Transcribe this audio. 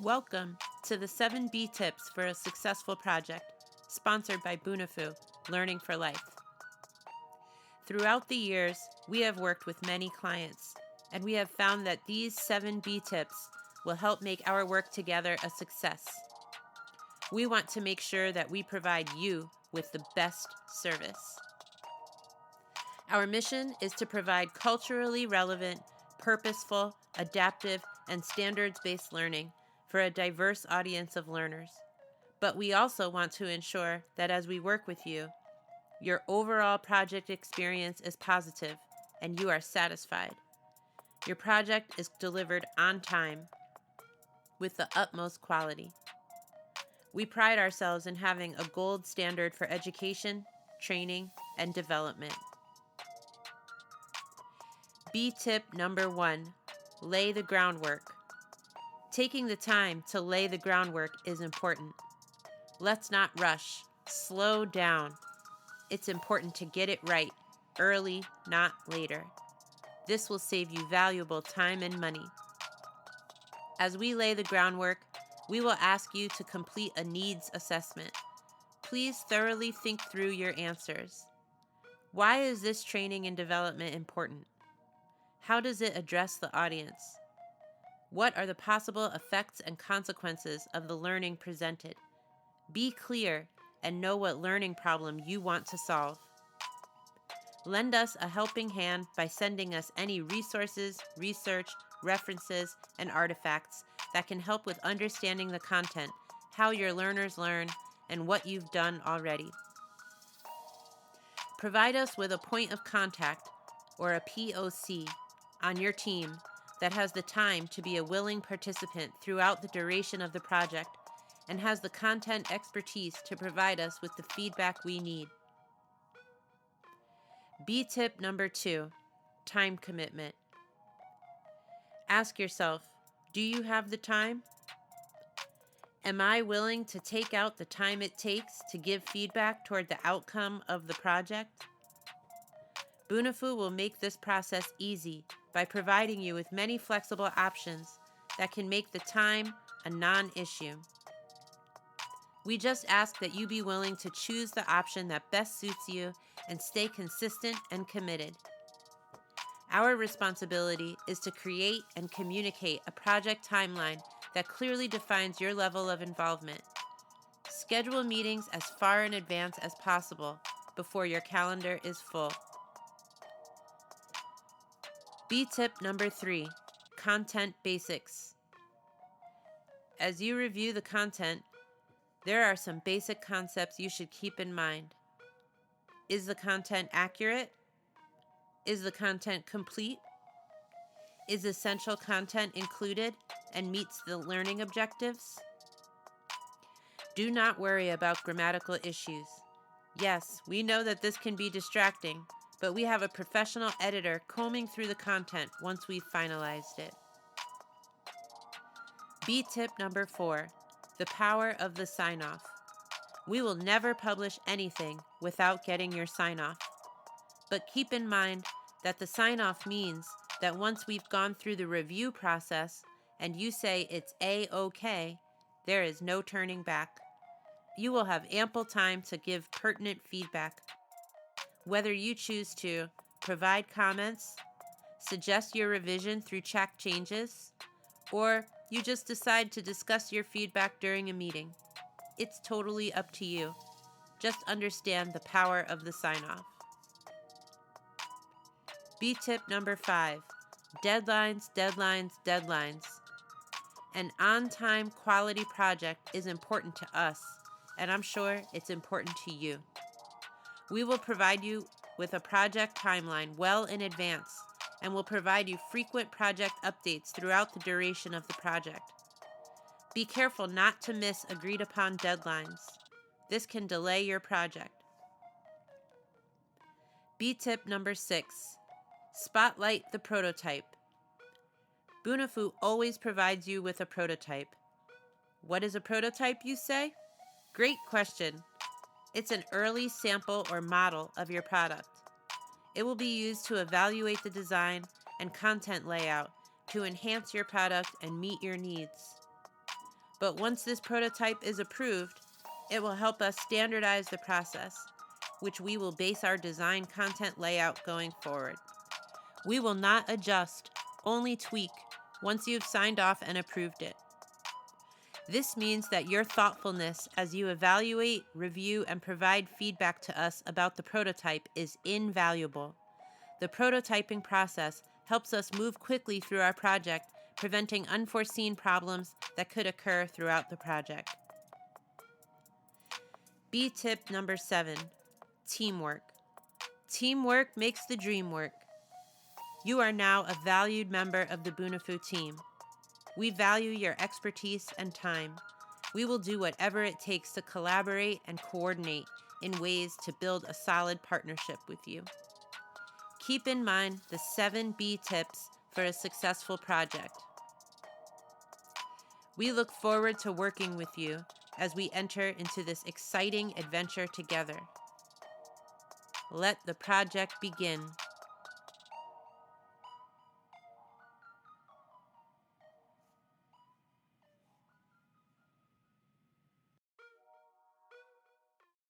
Welcome to the 7 B Tips for a Successful Project, sponsored by Bunifu, Learning for Life. Throughout the years, we have worked with many clients, and we have found that these 7 B Tips will help make our work together a success. We want to make sure that we provide you with the best service. Our mission is to provide culturally relevant, purposeful, adaptive, and standards-based learning for a diverse audience of learners. But we also want to ensure that as we work with you, your overall project experience is positive and you are satisfied. Your project is delivered on time with the utmost quality. We pride ourselves in having a gold standard for education, training, and development. B tip number 1, lay the groundwork. Taking the time to lay the groundwork is important. Let's not rush. Slow down. It's important to get it right, early, not later. This will save you valuable time and money. As we lay the groundwork, we will ask you to complete a needs assessment. Please thoroughly think through your answers. Why is this training and development important? How does it address the audience? What are the possible effects and consequences of the learning presented? Be clear and know what learning problem you want to solve. Lend us a helping hand by sending us any resources, research, references, and artifacts that can help with understanding the content, how your learners learn, and what you've done already. Provide us with a point of contact, or a POC, on your team that has the time to be a willing participant throughout the duration of the project and has the content expertise to provide us with the feedback we need. B tip number 2, time commitment. Ask yourself, do you have the time? Am I willing to take out the time it takes to give feedback toward the outcome of the project? Bunifu will make this process easy by providing you with many flexible options that can make the time a non-issue. We just ask that you be willing to choose the option that best suits you and stay consistent and committed. Our responsibility is to create and communicate a project timeline that clearly defines your level of involvement. Schedule meetings as far in advance as possible before your calendar is full. B tip number 3, content basics. As you review the content, there are some basic concepts you should keep in mind. Is the content accurate? Is the content complete? Is essential content included and meets the learning objectives? Do not worry about grammatical issues. Yes, we know that this can be distracting, but we have a professional editor combing through the content once we've finalized it. B tip number 4, the power of the sign-off. We will never publish anything without getting your sign-off. But keep in mind that the sign-off means that once we've gone through the review process and you say it's A-OK, there is no turning back. You will have ample time to give pertinent feedback. Whether you choose to provide comments, suggest your revision through chat changes, or you just decide to discuss your feedback during a meeting, it's totally up to you. Just understand the power of the sign-off. B tip number 5, deadlines, deadlines, deadlines. An on-time quality project is important to us, and I'm sure it's important to you. We will provide you with a project timeline well in advance and will provide you frequent project updates throughout the duration of the project. Be careful not to miss agreed upon deadlines. This can delay your project. B tip number 6, spotlight the prototype. Bunifu always provides you with a prototype. What is a prototype, you say? Great question. It's an early sample or model of your product. It will be used to evaluate the design and content layout to enhance your product and meet your needs. But once this prototype is approved, it will help us standardize the process, which we will base our design content layout going forward. We will not adjust, only tweak once you've signed off and approved it. This means that your thoughtfulness as you evaluate, review, and provide feedback to us about the prototype is invaluable. The prototyping process helps us move quickly through our project, preventing unforeseen problems that could occur throughout the project. B tip number 7, teamwork. Teamwork makes the dream work. You are now a valued member of the Bunifu team. We value your expertise and time. We will do whatever it takes to collaborate and coordinate in ways to build a solid partnership with you. Keep in mind the 7 B tips for a successful project. We look forward to working with you as we enter into this exciting adventure together. Let the project begin.